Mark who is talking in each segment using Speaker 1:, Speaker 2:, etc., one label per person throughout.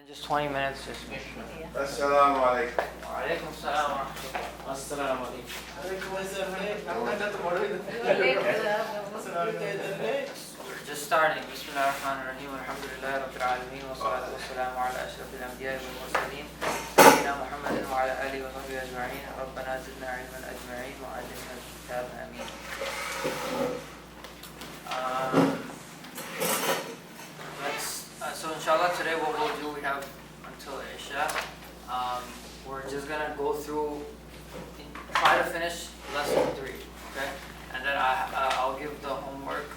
Speaker 1: Just 20 minutes. Just.
Speaker 2: Assalamu alaikum.
Speaker 1: Walaikum salam wa rahmatullah.
Speaker 3: Assalamu alaikum.
Speaker 1: We're just starting. Bismillah ar-Rahman ar-Rahim. Alhamdulillah Rabbil Alameen. Wa salatu wa salamu ala ashrafil anbiya wal mursaleen. Sayyidina Muhammadin wa ala alihi wa sahbihi ajma'in. Rabbana zidna ilman ajma'in wa allimna al-kitab. Ameen. So inshallah today what we'll do, we have until Isha. We're just going to go through, try to finish lesson 3, okay? And then I'll give the homework,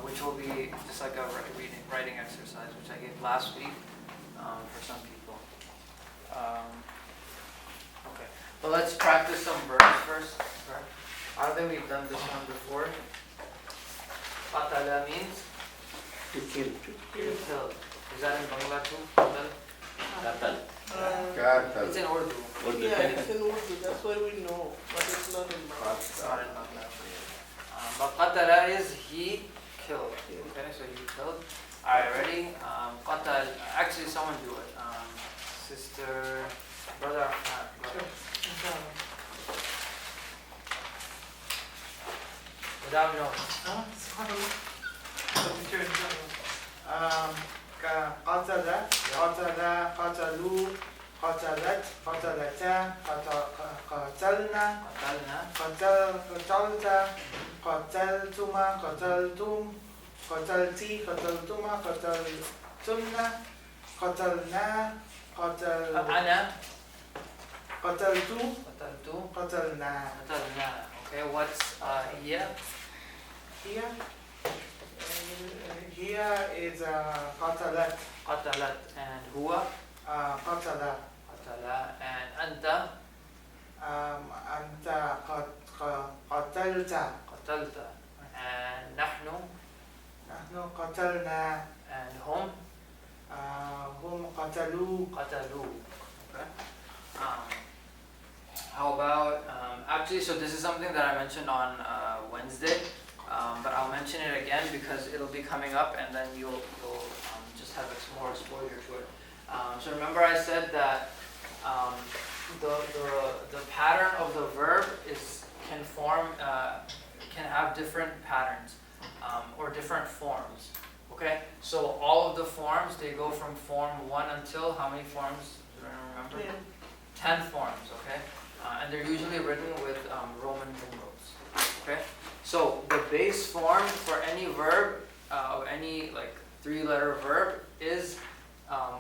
Speaker 1: which will be just like a writing exercise, which I gave last week for some people. Okay, but let's practice some verbs first. Right? I don't think we've done this one before. Qatala means?
Speaker 3: To kill.
Speaker 1: Killed. Is that in Bangla too? Qatal?
Speaker 2: Qatal.
Speaker 1: It's in Urdu.
Speaker 4: Yeah, it's in Urdu, that's why we know, but it's not in Bangla.
Speaker 1: It's not in Bangla. But qatala is he killed. Okay, so he killed. Alright, ready? Qatal. Actually, someone do it. Sister, brother, brother. Without notes.
Speaker 4: قتل قتلوا قتلت قتلتا قتلنا
Speaker 1: Qatalna.
Speaker 4: قتلت قتلتما قتلتم قتلتي قتلتما قتلتن قتلنا
Speaker 1: Ana.
Speaker 4: قتلت
Speaker 1: Qataltu.
Speaker 4: قتلنا.
Speaker 1: Qatalna. Okay, what's here?
Speaker 4: Here is قتلت
Speaker 1: Qatalat and huwa.
Speaker 4: قتل
Speaker 1: Qatala and anta.
Speaker 4: أنت قتلت
Speaker 1: Qatalta and nahnu
Speaker 4: نحن قتلنا
Speaker 1: and hum.
Speaker 4: هم قتلوا
Speaker 1: Qatalu. Okay. How about actually? So this is something that I mentioned on Wednesday, but I'll mention it again because it'll be coming up, and then you'll just have more exposure to it. So remember, I said that the pattern of the verb can have different patterns or different forms. Okay, so all of the forms, they go from form 1 until how many forms? Do you remember? 10 forms. Okay, and they're usually written with Roman numerals. Okay, so the base form for any verb, of any like 3-letter verb, is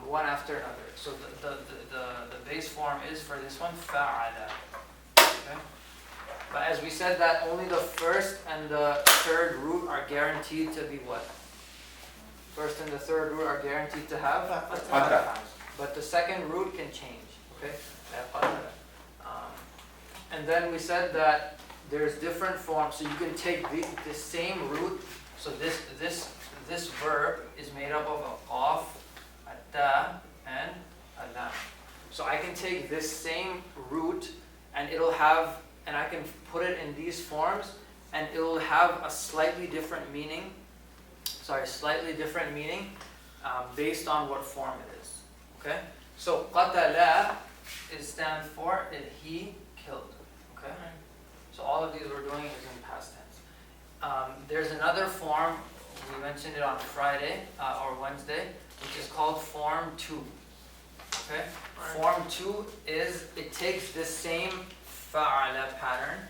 Speaker 1: one after another. So the base form is for this one fa'ala. Okay, but as we said that only the first and the third root are guaranteed to be what? First and the third root are guaranteed to have
Speaker 2: Fatha.
Speaker 1: but the second root can change. Okay, and then we said that there's different forms, so you can take the same root. So this verb is made up of a qaf, a ta, and a lam. So I can take this same root and I can put it in these forms, and it will have a slightly different meaning. Based on what form it is. Okay? So qatala stands for he killed. Okay? So all of these we're doing is in past tense. There's another form, we mentioned it on Friday or Wednesday, which is called form 2. Okay? Form 2 is, it takes this same fa'ala pattern,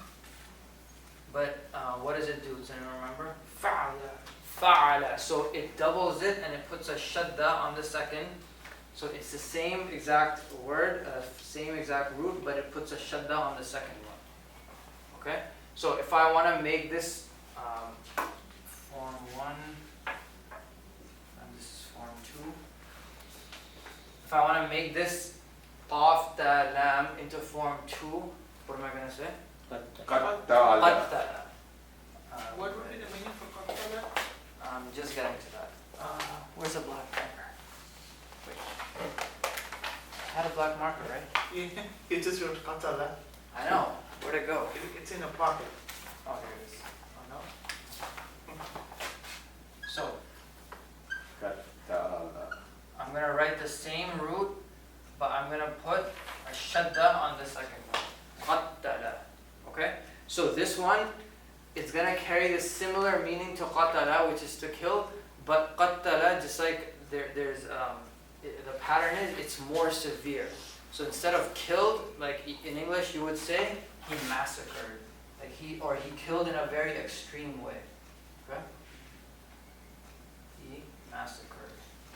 Speaker 1: but what does it do? Does anyone remember? Fa'ala. So it doubles it and it puts a shadda on the second. So it's the same exact word, same exact root, but it puts a shadda on the second one. Okay? So if I want to make this form 1, and this is form 2. If I want to make this qaf ta lam into form 2, what am I going to say?
Speaker 2: Qattala.
Speaker 1: Qattala.
Speaker 4: What would be the meaning for قتل?
Speaker 1: I'm just getting to that. Where's the black marker? Wait. I had a black marker, right?
Speaker 4: You just wrote قتل.
Speaker 1: I know. Where'd it go?
Speaker 4: It's in a pocket.
Speaker 1: Oh, here it is. Oh, no. So,
Speaker 2: Qattala.
Speaker 1: I'm I'm gonna write the same root, but I'm gonna put a shadda on the second one. قتل. Okay? So this one, it's gonna carry a similar meaning to qatala, which is to kill, but qatala, just like there's the pattern is, it's more severe. So instead of killed, like in English you would say, he massacred. Like he killed in a very extreme way. Okay? He massacred.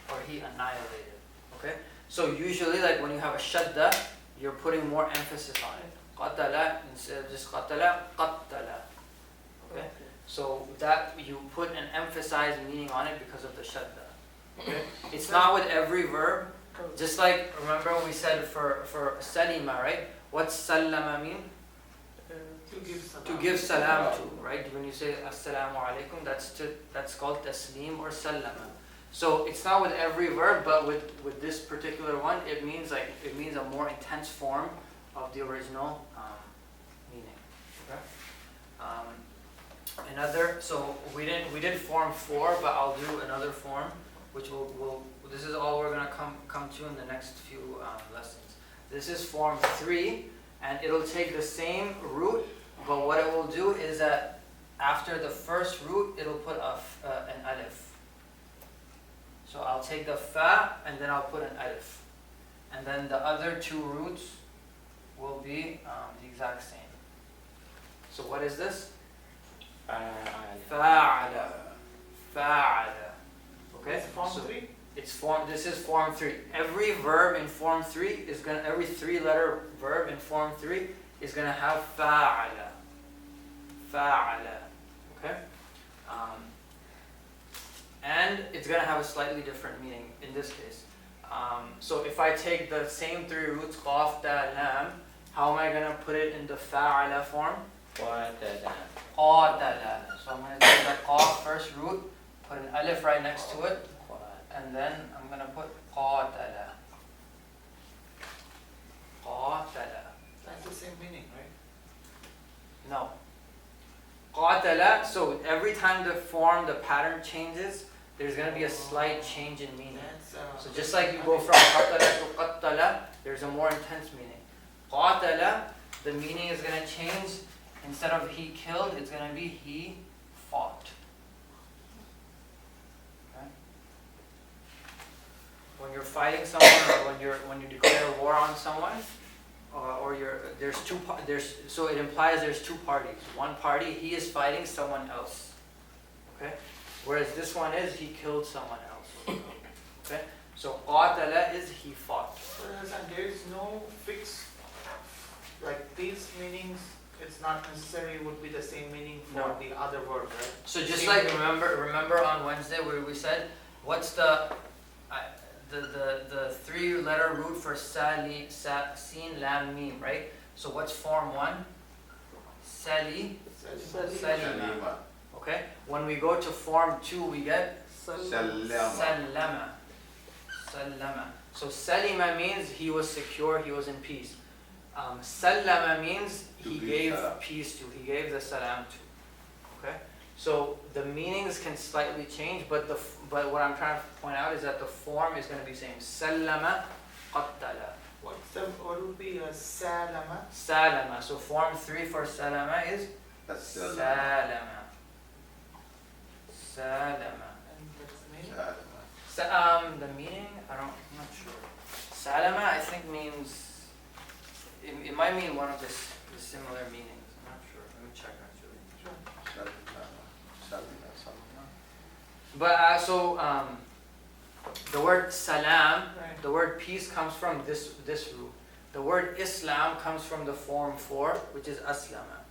Speaker 1: Or he annihilated. Okay? So usually like when you have a shadda, you're putting more emphasis on it. Qatala instead of just qatala, qattala. Okay? So that you put an emphasized meaning on it because of the shadda. Okay? It's not with every verb. Just like, remember when we said for salima, right? What's sallama mean? To give salam to, right? When you say assalamu alaikum, that's called taslim or sallama. So it's not with every verb, but with this particular one, it means a more intense form of the original meaning. Okay? So we did form 4, but I'll do another form, which this is all we're gonna come to in the next few lessons. This is form 3, and it'll take the same root, but what it will do is that after the first root, it'll put an alif. So I'll take the fa, and then I'll put an alif. And then the other 2 roots will be the exact same. So what is this? Fa'ala. Fa'ala. Okay?
Speaker 4: Form
Speaker 1: So
Speaker 4: 3?
Speaker 1: this is form 3. Every verb in form 3 every 3-letter verb in form 3 is gonna have fa'ala. Fa'ala. Okay? And it's gonna have a slightly different meaning in this case. So if I take the same 3 roots, qaf, ta, lam, how am I gonna put it in the fa'ala form?
Speaker 3: Qatala.
Speaker 1: Qatala. So I'm gonna take the qaf first root, put an alif right next to it, and then I'm gonna put qatala. Qatala.
Speaker 4: That's the same meaning, right?
Speaker 1: No. Qatala, so every time the pattern changes, there's gonna be a slight change in meaning. So just like you go from qatala to qattala, there's a more intense meaning. Qatala, the meaning is gonna change. Instead of he killed, it's gonna be he fought. Okay? When you're fighting someone, or when you declare war on someone, so it implies there's 2 parties. One party, he is fighting someone else. Okay? Whereas this one is he killed someone else. Okay? So qatala is he fought.
Speaker 4: There is no fixed, like these meanings, it's not necessarily would be the same meaning for
Speaker 1: No.
Speaker 4: the other word, right?
Speaker 1: So just
Speaker 4: Same
Speaker 1: like
Speaker 4: thing.
Speaker 1: remember on Wednesday where we said, what's the 3-letter root for sin, lam, mim, right? So what's form 1? Sali, salima. Okay? When we go to form 2, we get sallama. Sallama. So salima means he was secure, he was in peace. Sallama means he gave peace to, he gave the salam to. Okay? So the meanings can slightly change, but what I'm trying to point out is that the form is going to be same. Sallama, qattala.
Speaker 4: What would be a salama?
Speaker 1: Salama. So form 3 for salama is salama. Salama.
Speaker 4: And what's the meaning?
Speaker 1: The meaning, I'm not sure. Salama, I think means, it might mean one of the similar meanings. I'm not sure. Let me check actually.
Speaker 4: Sure.
Speaker 1: But the word salam,
Speaker 4: Right.
Speaker 1: the word peace comes from this root. The word Islam comes from the form 4, which is aslama.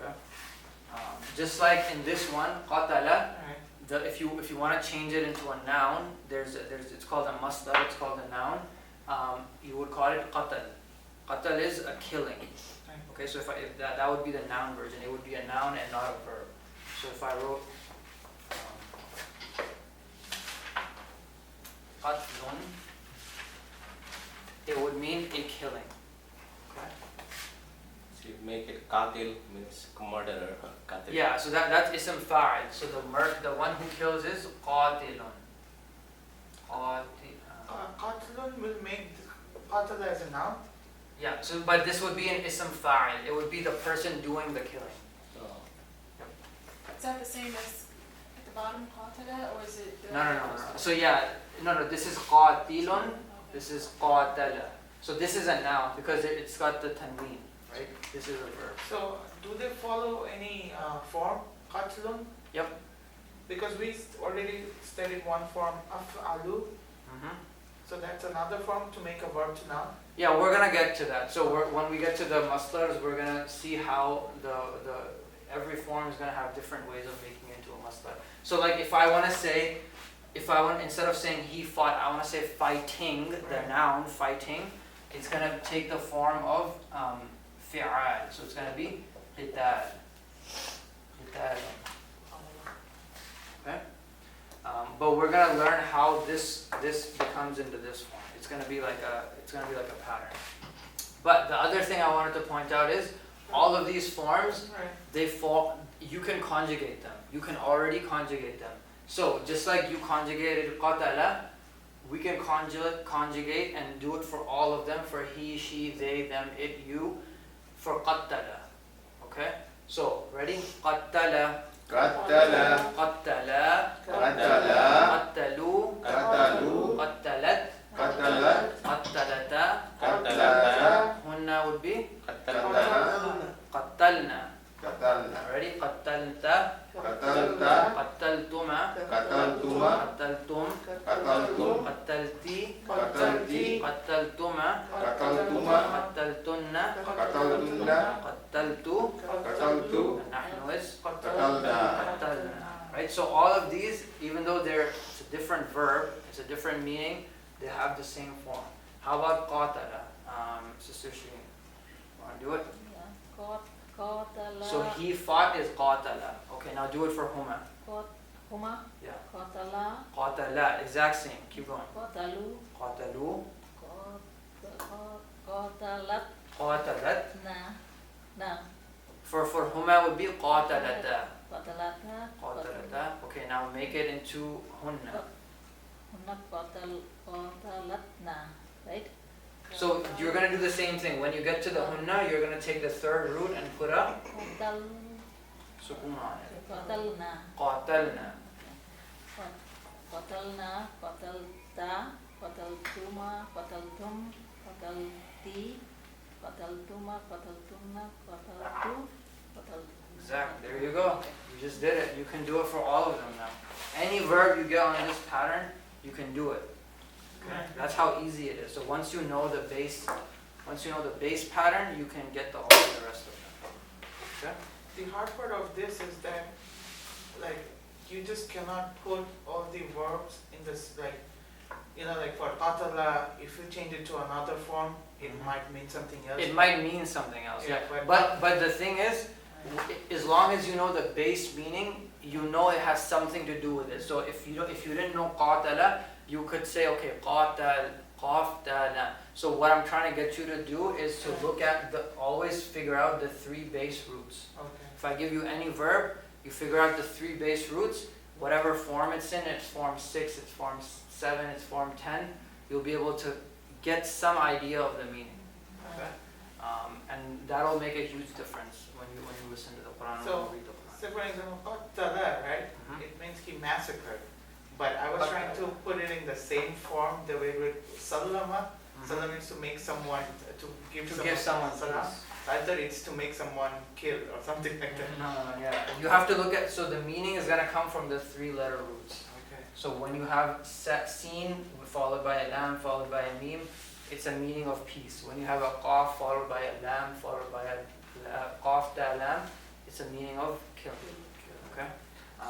Speaker 1: Okay. Just like in this one, qatala.
Speaker 4: Right.
Speaker 1: If you want to change it into a noun, it's called a masdar. It's called a noun. You would call it qatal. Qatal is a killing.
Speaker 4: Right.
Speaker 1: Okay, so if that would be the noun version. It would be a noun and not a verb. So if I wrote qatlun, it would mean a killing. Okay?
Speaker 3: So you make it qatil means murderer. Qatil.
Speaker 1: Yeah, so that's ism fa'il. So the one who kills is qatilun.
Speaker 4: qatala as a noun?
Speaker 1: Yeah, so, but this would be an ism fa'il. It would be the person doing the killing.
Speaker 5: Is that the same as at the bottom, qatala, or is it?
Speaker 1: No. So yeah, no, this is qatilun, this is qatala. So this is a noun because it's got the tanween, right? This is a verb.
Speaker 4: So do they follow any form, qatlun?
Speaker 1: Yep.
Speaker 4: Because we already studied one form, af'alu,
Speaker 1: Mm-hmm.
Speaker 4: so that's another form to make a verb to noun.
Speaker 1: Yeah, we're gonna get to that. So when we get to the masdars, we're gonna see how the every form is gonna have different ways of making it into a masdar. So like if I instead of saying he fought, I wanna say fighting, the
Speaker 4: Right.
Speaker 1: noun fighting. It's gonna take the form of fi'al. So it's gonna be qital. Qital. Okay? But we're gonna learn how this becomes into this form. It's gonna be like a pattern. But the other thing I wanted to point out is all of these forms,
Speaker 4: Right.
Speaker 1: you can conjugate them. You can already conjugate them. So just like you conjugated qatala, we can conjugate and do it for all of them, for he, she, they, them, it, you, for qattala. Okay? So ready? Qattala,
Speaker 2: Qatala,
Speaker 1: qattala,
Speaker 2: qatala,
Speaker 1: qattalu,
Speaker 2: qatalu,
Speaker 1: qattalat,
Speaker 2: qatalat,
Speaker 1: qattalata.
Speaker 2: qatalata,
Speaker 1: Hunna would be
Speaker 2: qatalna,
Speaker 1: qattalna.
Speaker 2: qatalna,
Speaker 1: Ready? Qattalta,
Speaker 2: qatalta,
Speaker 1: qattaltuma,
Speaker 2: qataltuma,
Speaker 1: qattaltum,
Speaker 2: qataltum,
Speaker 1: qattalti,
Speaker 2: qatalti,
Speaker 1: qattaltuma,
Speaker 2: qataltuma,
Speaker 1: qattaltunna,
Speaker 2: qataltunna,
Speaker 1: qattaltu,
Speaker 2: qataltu,
Speaker 1: and nahnu is
Speaker 2: qatalna.
Speaker 1: qattalna. Right? So all of these, even though it's a different verb, it's a different meaning, they have the same form. How about qatala? Sister Shireen, wanna do it?
Speaker 5: Qatala.
Speaker 1: So he fought is qatala. Okay, now do it for huma.
Speaker 5: Huma.
Speaker 1: Yeah.
Speaker 5: Qatala.
Speaker 1: Qatala, exact same. Keep going.
Speaker 5: Qatalu.
Speaker 1: Qatalu,
Speaker 5: Qatalat.
Speaker 1: qatalat.
Speaker 5: Na.
Speaker 1: For huma would be qatalata.
Speaker 5: Qatalata.
Speaker 1: Qatalata. Okay, now make it into hunna.
Speaker 5: Hunna qatalatna. Right?
Speaker 1: So you're gonna do the same thing. When you get to the hunna, you're gonna take the third root and put a
Speaker 5: Qatal.
Speaker 1: sukun on it.
Speaker 5: Qatalna.
Speaker 1: Qatalna.
Speaker 5: Qatalna. Qatalta. Qataltuma. Qataltum. Qatalti. Qataltuma. Qataltumna. Qataltu. Qataltu.
Speaker 1: Exactly. There you go. You just did it. You can do it for all of them now. Any verb you get on this pattern, you can do it. Okay? That's how easy it is. So once you know the base pattern, you can get all the rest of them. Okay?
Speaker 4: The hard part of this is that, like, you just cannot put all the verbs in this, like, like for qatala, if you change it to another form, it
Speaker 1: Mhm.
Speaker 4: might mean something else.
Speaker 1: It might mean something else.
Speaker 4: Yeah,
Speaker 1: But the thing is, as long as you know the base meaning, you know it has something to do with it. So if you didn't know qatala, you could say, okay, qatal, qaftala. So what I'm trying to get you to do is to look at always figure out the three base roots.
Speaker 4: Okay.
Speaker 1: If I give you any verb, you figure out the three base roots, whatever form it's in, it's form 6, it's form 7, it's form 10, you'll be able to get some idea of the meaning. Okay? And that'll make a huge difference when you listen to the Quran
Speaker 4: So,
Speaker 1: and read the Quran.
Speaker 4: So for example, qatala, right?
Speaker 1: Mhm.
Speaker 4: It means he massacred. But I was
Speaker 1: Qatala.
Speaker 4: trying to put it in the same form the way with sallama.
Speaker 1: Mhm.
Speaker 4: Salam means to make someone, to give
Speaker 1: To
Speaker 4: someone,
Speaker 1: give someone
Speaker 4: salam.
Speaker 1: peace.
Speaker 4: Either it's to make someone killed or something like that.
Speaker 1: No, yeah. You have to look at, so the meaning is gonna come from the 3-letter roots.
Speaker 4: Okay.
Speaker 1: So when you have seen followed by a lam followed by a meme, it's a meaning of peace. When you have a qaf followed by a lam followed by a qaf ta lam, it's a meaning of kill. Okay?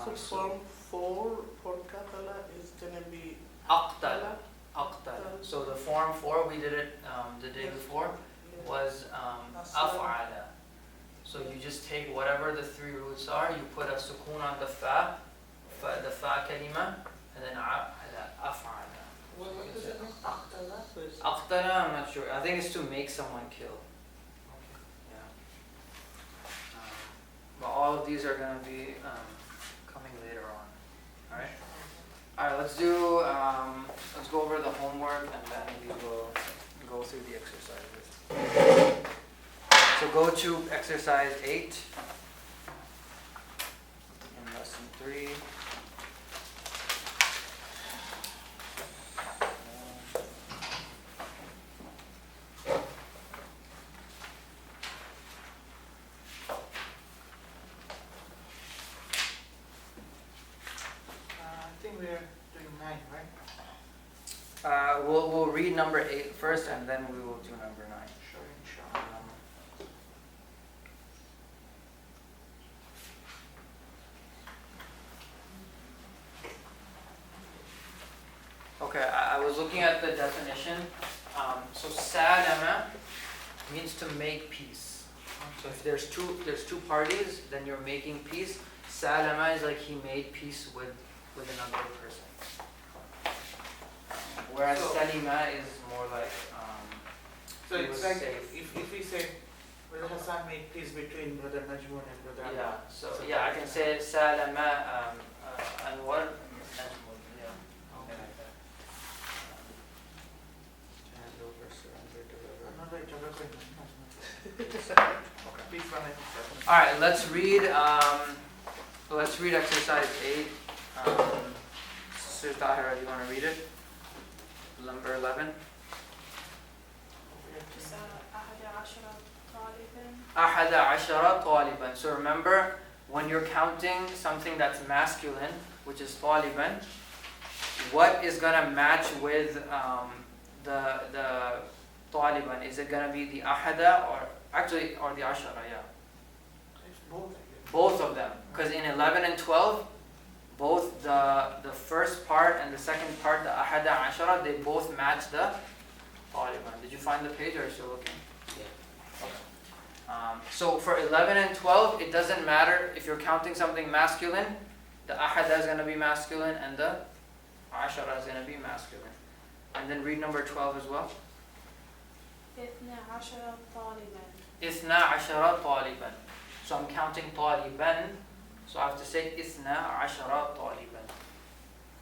Speaker 6: So form 4 for qatala is gonna be
Speaker 1: Aqtala. Aqtala. So the form 4, we did it the day before, was af'ala. So you just take whatever the 3 roots are, you put a sukoon on the the fa kalima, and then af'ala.
Speaker 6: what does it mean? Qatala. So it's
Speaker 1: Aqtala, I'm not sure. I think it's to make someone kill. Yeah. But all of these are going to be coming later on. Alright? Alright, let's go over the homework and then we will go through go to exercise 8 in lesson 3.
Speaker 4: I think we're doing 9, right?
Speaker 1: We'll read number 8 first, and then we will do number 9.
Speaker 4: Sure, inshallah.
Speaker 1: Okay, I was looking at the definition. So salama means to make peace. So if there's two parties, then you're making peace. Salama is like he made peace with another person. Whereas
Speaker 4: So-
Speaker 1: salima is more like
Speaker 4: So
Speaker 1: He
Speaker 4: it's
Speaker 1: was
Speaker 4: like,
Speaker 1: safe.
Speaker 4: if we say, Brother Hassan made peace between Brother Najmun and Brother
Speaker 1: yeah.
Speaker 4: Ahmad.
Speaker 1: So yeah, I can say salama Anwar Najmul. Yeah.
Speaker 4: Okay.
Speaker 1: Hand over, surrender, deliver.
Speaker 4: Another Jabal Najmun.
Speaker 1: Okay.
Speaker 4: Peace 197.
Speaker 1: All right, let's read exercise 8. Sister Tahira, you want to read it? Number 11.
Speaker 5: So, أحد عشر طالبا.
Speaker 1: أحد عشر طالبا. So remember, when you're counting something that's masculine, which is طالبا, what is going to match with the طالبا? Is it going to be the أحد or the عشرة? Yeah.
Speaker 4: It's both, I guess.
Speaker 1: Both of them, because in 11 and 12, both the first part and the second part, the ahada ashara, they both match the Taliban. Did you find the page or are you still looking?
Speaker 3: Yeah.
Speaker 1: Okay. So for 11 and 12, it doesn't matter if you're counting something masculine, the ahada is going to be masculine and the ashara is going to be masculine. And then read number 12 as well.
Speaker 5: اثنا عشر طالبا.
Speaker 1: Ithna ashara taliban. So I'm counting taliban. So I have to say ithna ashara taliban.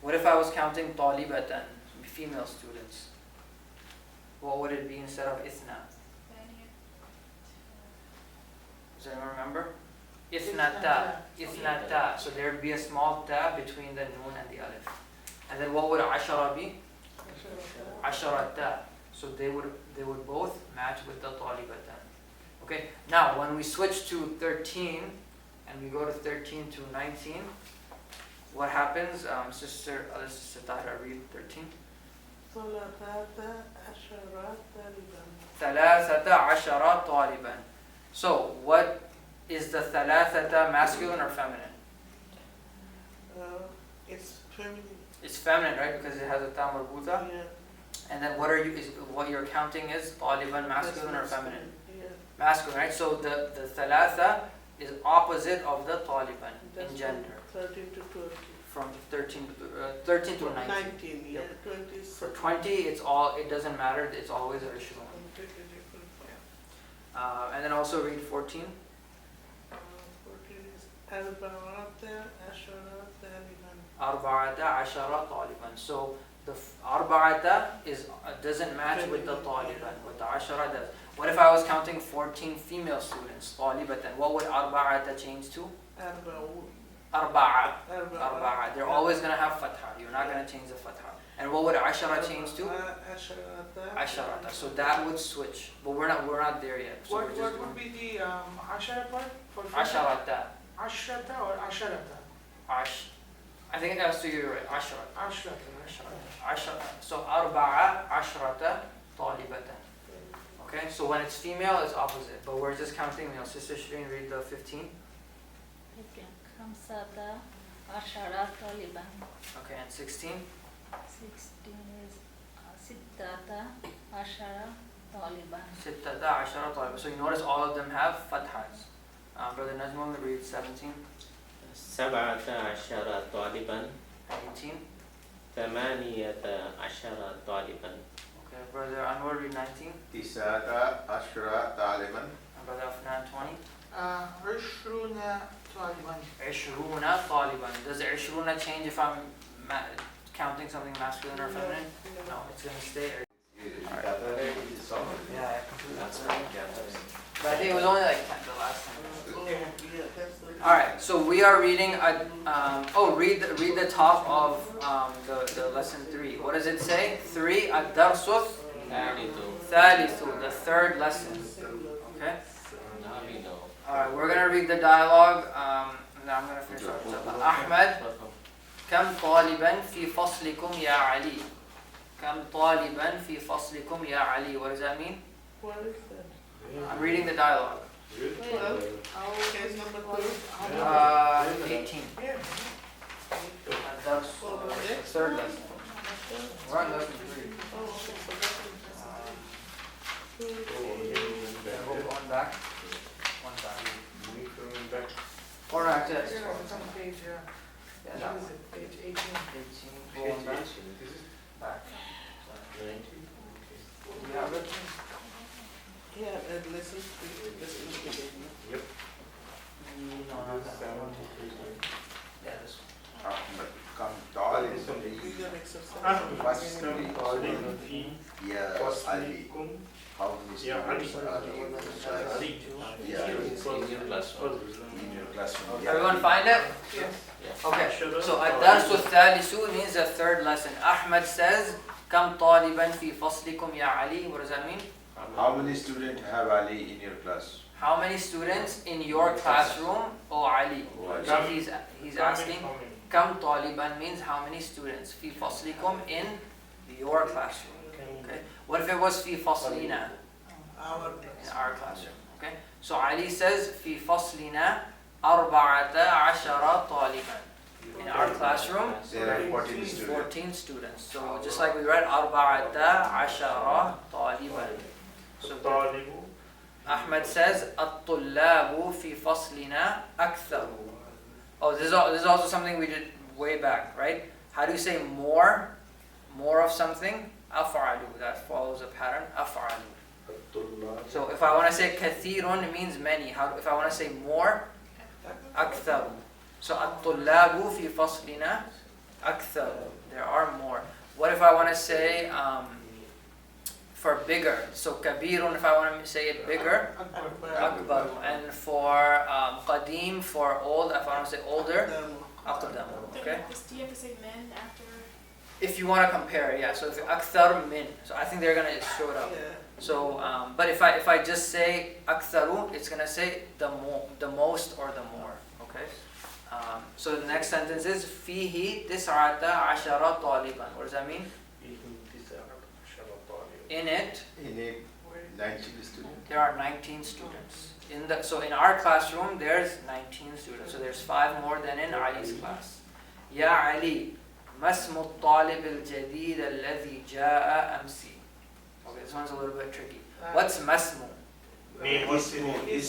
Speaker 1: What if I was counting talibatan, female students? What would it be instead of ithna?
Speaker 5: ثانية.
Speaker 1: Does anyone remember? Ithnata. Ithnata. So there would be a small ta between the noon and the alif. And then what would ashara be? Asharata. So they would both match with the talibatan. Okay. Now when we switch to 13 and we go to 13 to 19, what happens? Sister Tahira, read 13.
Speaker 6: ثلاثة عشر طالبا.
Speaker 1: ثلاثة عشر طالبا. So what is the ثلاثة, masculine or feminine?
Speaker 6: It's feminine.
Speaker 1: It's feminine, right? Because it has a ta marbuta.
Speaker 6: Yeah.
Speaker 1: And then what you're counting is طالبا, masculine or feminine?
Speaker 6: Yeah.
Speaker 1: Masculine, right? So the ثلاثة is opposite of the طالبا
Speaker 6: That's
Speaker 1: in gender.
Speaker 6: from 13 to 20.
Speaker 1: From 13 to 19.
Speaker 6: 19, yeah.
Speaker 1: Yep.
Speaker 6: 20 is
Speaker 1: For 20, it doesn't matter. It's always Ishrun.
Speaker 6: completely different.
Speaker 1: And then also read 14.
Speaker 6: 14 is أربعة عشر طالبا.
Speaker 1: أربعة عشر طالبا. So the أربعة doesn't match with the طالبا, but the عشرة does. What if I was counting 14 female students, طالبة? What would أربعة change to? أربعة. أربعة. They're always going to have fatha. You're not going to change the fatha. And what would عشرة change to? عشرة. So that would switch. But we're not there yet. So we're
Speaker 4: What
Speaker 1: just
Speaker 4: would
Speaker 1: doing
Speaker 4: be the Ashara part? For
Speaker 1: عشرة.
Speaker 4: Ashrata or Asharata?
Speaker 1: I think that's you're right. عشرة.
Speaker 4: Ashrata.
Speaker 1: عشرة. So أربعة عشرة طالبة. Okay, so when it's female, it's opposite. But we're just counting male. Sister Shireen, read the 15.
Speaker 7: خمسة عشر طالبا.
Speaker 1: Okay, and 16.
Speaker 7: 16 is ستة عشر طالبا.
Speaker 1: ستة عشرة طالبة. So you notice all of them have fathas. Brother Najmul, read 17.
Speaker 3: سبعة عشر طالبا.
Speaker 1: 18.
Speaker 3: ثمانية عشر طالبا.
Speaker 1: Okay, Brother Anwar, read 19.
Speaker 2: تسعة عشر طالبا.
Speaker 1: And Brother Afnan, 20.
Speaker 4: Ashruna Taliban.
Speaker 1: 20 طالبا. Does 20 change if I'm counting something masculine or feminine? No, it's going to stay. Yeah, I completely.
Speaker 3: That's right.
Speaker 1: But I think it was only like 10 the last time.
Speaker 6: Yeah, that's the.
Speaker 1: Alright, so we are reading, read the top of the lesson 3. What does it say? 3, ad-darsu thalithu, the third lesson. Okay?
Speaker 3: Now we know.
Speaker 1: Alright, we're gonna read the dialogue, and then I'm gonna finish up. Ahmed, كم طالبا في فصلكم يا علي? كم طالبا في فصلكم يا علي? What does that mean?
Speaker 6: What is that?
Speaker 1: I'm reading the dialogue.
Speaker 6: 12. Case number 12.
Speaker 1: 18.
Speaker 6: Yeah.
Speaker 1: That's third lesson. We're on lesson 3.
Speaker 6: Oh, okay, so that's
Speaker 1: Go one back. One back. Or no, actually, that's
Speaker 4: Yeah, it's on page,
Speaker 1: yeah, that
Speaker 4: what is
Speaker 1: one.
Speaker 4: it, page 18.
Speaker 1: 18. Go one back. Back. You have it?
Speaker 6: Yeah, and listen to it.
Speaker 1: No, not that one. Yeah, this one.
Speaker 2: أحمد كم طالب
Speaker 6: These are exercises.
Speaker 2: يا علي. How many students are in your class? Yeah,
Speaker 3: In your classroom.
Speaker 2: in your classroom.
Speaker 1: Everyone find it?
Speaker 4: Yes.
Speaker 1: Okay, so الدرس الثالث means the third lesson. Ahmed says, كم طالبا في فصلكم يا علي? What does that mean?
Speaker 2: How many students have Ali in your class?
Speaker 1: How many students in your classroom, O Ali?
Speaker 2: O Ali.
Speaker 1: So he's asking, كم طالبا means how many students في فصلكم in your classroom. Okay. What if it was في فصلنا?
Speaker 6: Our
Speaker 1: In our classroom. Okay. So Ali says في فصلنا 14 طالبا. In our classroom,
Speaker 2: There are 14 students.
Speaker 1: 14 students. So just like we read 14 طالبا. So Ahmed says الطلاب في فصلنا أكثر. Oh, this is also something we did way back, right? How do you say more? More of something? أفعل. That follows a pattern. أفعل. So if I want to say كثير, it means many. If I want to say more, أكثر. So الطلاب في فصلنا أكثر. There are more. What if I want to say for bigger? So كبير, if I want to say it bigger, أكبر. And for قديم, for old, if I want to say older, أقدم. Okay?
Speaker 5: Do you have to say men after?
Speaker 1: If you want to compare, yeah. So if أكثر من, so I think they're gonna show it up.
Speaker 6: Yeah.
Speaker 1: So, but if I just say أكثر, it's gonna say the most or the more. Okay. So the next sentence is فيه 19 طالبا. What does that mean? In it,
Speaker 2: In it, 19 students.
Speaker 1: there are 19 students. So in our classroom, there's 19 students. So there's 5 more than in Ali's class. يا علي ما اسم الطالب الجديد الذي جاء أمس? Okay, this one's a little bit tricky. What's مسمو?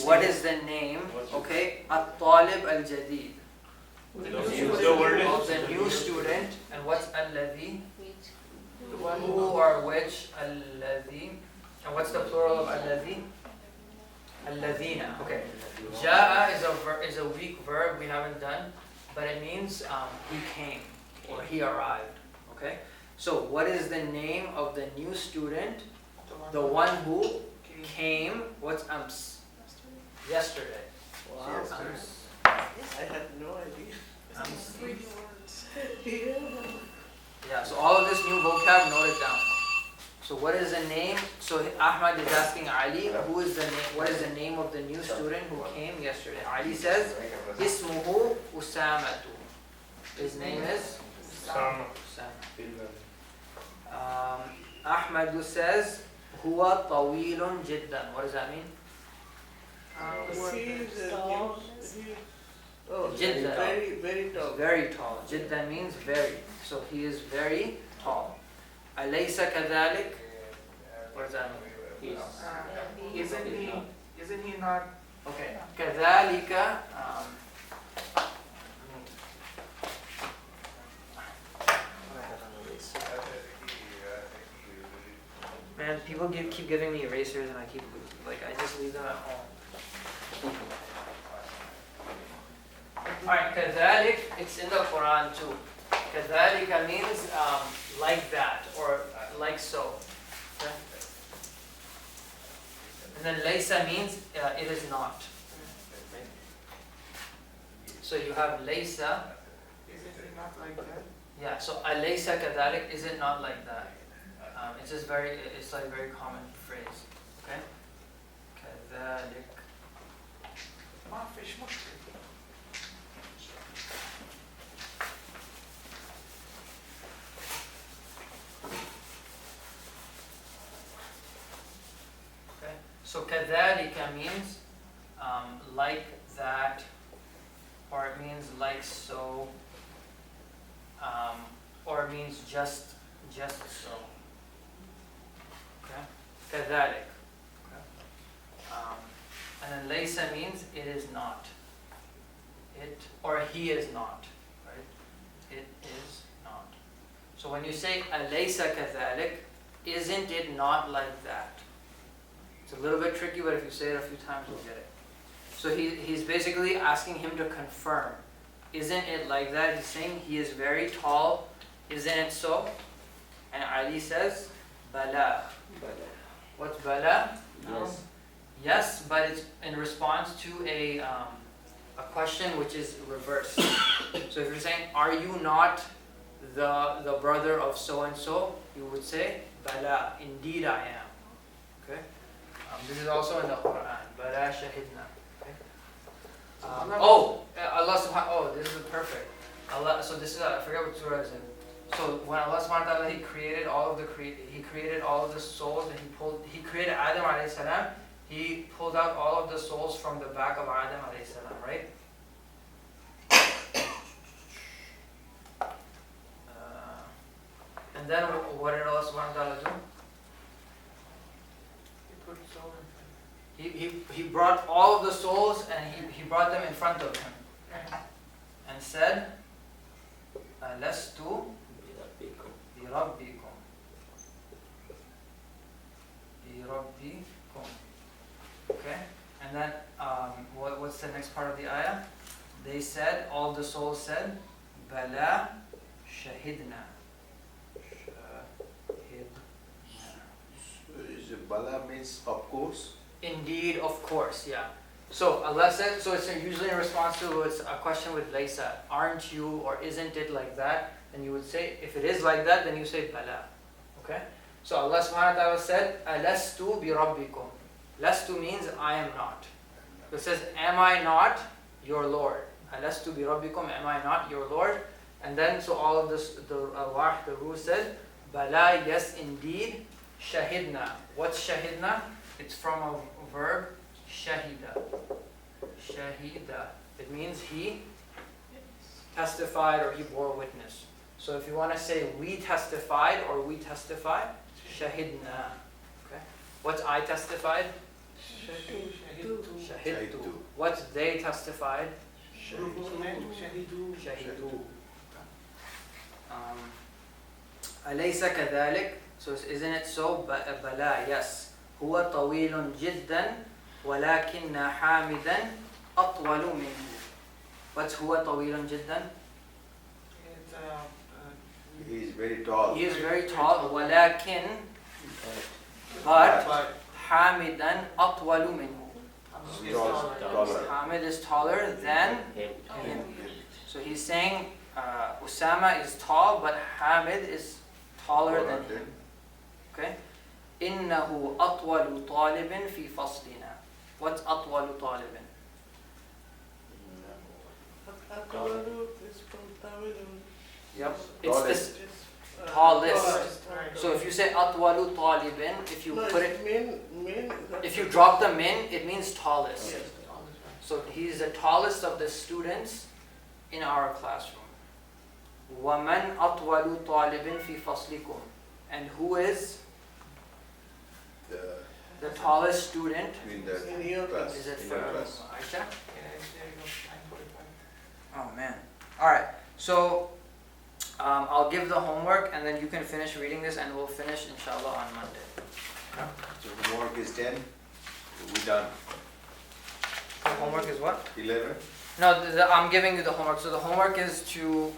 Speaker 1: What is the name? Okay, الطالب الجديد. Of the new student. And what's الذي? Who or which? الذي. And what's the plural of الذي? الذين. Okay. جاء is a weak verb we haven't done, but it means he came or he arrived. Okay. So what is the name of the new student? The one who came. What's yesterday.
Speaker 6: Wow.
Speaker 2: Yesterday.
Speaker 6: I had no idea.
Speaker 5: Three words.
Speaker 6: Yeah.
Speaker 1: Yeah, so all of this new vocab, note it down. So what is the name? So Ahmad is asking Ali, what is the name of the new student who came yesterday? Ali says, Ismuhu Usamatu. His name is Usama. Ahmad says, Huwa Tawilun Jiddan. What does that mean? Jiddan.
Speaker 6: Very, very tall.
Speaker 1: Very tall. Jiddan means very. So he is very tall. Alaysa kadhalik? What does that mean?
Speaker 4: Isn't he not?
Speaker 1: Okay. Kadhalika. Man, people keep giving me erasers and I just leave them at home. Alright, kadhalik, it's in the Quran too. Kadhalika means like that or like so. Okay? And then laysa means it is not. Right? So you have laysa.
Speaker 4: Is it not like that?
Speaker 1: Yeah, so alaysa kadhalik, is it not like that? It's just it's like a very common phrase. Okay? Kadhalik.
Speaker 4: ما فيش مشكلة.
Speaker 1: Okay? So kadhalika means like that, or it means like so, or it means just so. Okay? Kadhalik. Okay? And then laysa means it is not. It or he is not. Right? It is not. So when you say alaysa kadhalik, isn't it not like that? It's a little bit tricky, but if you say it a few times, you'll get it. So he's basically asking him to confirm. Isn't it like that? He's saying he is very tall. Isn't it so? And Ali says, Bala. What's Bala?
Speaker 3: Yes.
Speaker 1: Yes, but it's in response to a question which is reversed. So if you're saying, are you not the brother of so and so, you would say, Bala, indeed I am. Okay. This is also in the Quran. Bala shahidna. Okay. Allah subhanahu. Oh, this is perfect. Allah. So this is I forget what surah is in. So when Allah subhanahu wa ta'ala He created all of the souls, and He created Adam alayhi salam. He pulled out all of the souls from the back of Adam alayhi salam, right? And then what did Allah subhanahu wa ta'ala do?
Speaker 4: He put soul in
Speaker 1: He brought all of the souls and he brought them in front of him
Speaker 4: front.
Speaker 1: and said, Alastu bi rabbikum. Bi rabbikum. Okay? And then what's the next part of the ayah? They said, all the souls said, Bala shahidna.
Speaker 2: Is it Bala means of course?
Speaker 1: Indeed, of course, yeah. So Allah said, so it's usually in response to it's a question with laysa, aren't you or isn't it like that? Then you would say, if it is like that, then you say Bala. Okay? So Allah subhanahu wa ta'ala said, Alastu bi rabbikum. Lastu means I am not. It says, am I not your Lord? Alastu bi rabbikum, am I not your Lord? And then so all of this, the ruh said, Bala, yes indeed, shahidna. What's shahidna? It's from a verb, shahida. Shahida. It means he testified or he bore witness. So if you want to say we testified or we testify, shahidna. Okay. What's I testified? Shahidtu. What's they testified? Shahidu. Alaysa kadhalik? So isn't it so? Bala, yes. هو طويل جدا ولكن حامدا أطول منه. What's هو طويل جدا?
Speaker 2: He is very tall.
Speaker 1: He is very tall. ولكن but حامدا أطول منه.
Speaker 2: Taller.
Speaker 1: Hamid is taller than
Speaker 3: Him.
Speaker 1: him. So he's saying Usama is tall, but Hamid is taller than him. Okay? إنه أطول طالب في فصلنا. What's أطول طالب?
Speaker 6: Atawaru is from Tamil.
Speaker 1: Yep. It's this tallest. So if you say أطول طالب, if you put it, if you drop the min, it means tallest.
Speaker 6: Yes.
Speaker 1: So he's the tallest of the students in our classroom. وَمَنْ أَطْوَلُ طَالِبٍ فِي فَصْلِكُمْ. And who is the tallest student?
Speaker 2: In the
Speaker 6: In your
Speaker 2: class.
Speaker 1: Is it
Speaker 2: In
Speaker 1: for
Speaker 2: your class.
Speaker 1: Aisha? Oh man. Alright, so I'll give the homework and then you can finish reading this and we'll finish inshallah on Monday.
Speaker 2: So homework is 10. We done.
Speaker 1: The homework is what?
Speaker 2: 11.
Speaker 1: No, I'm giving you the homework. So the homework is to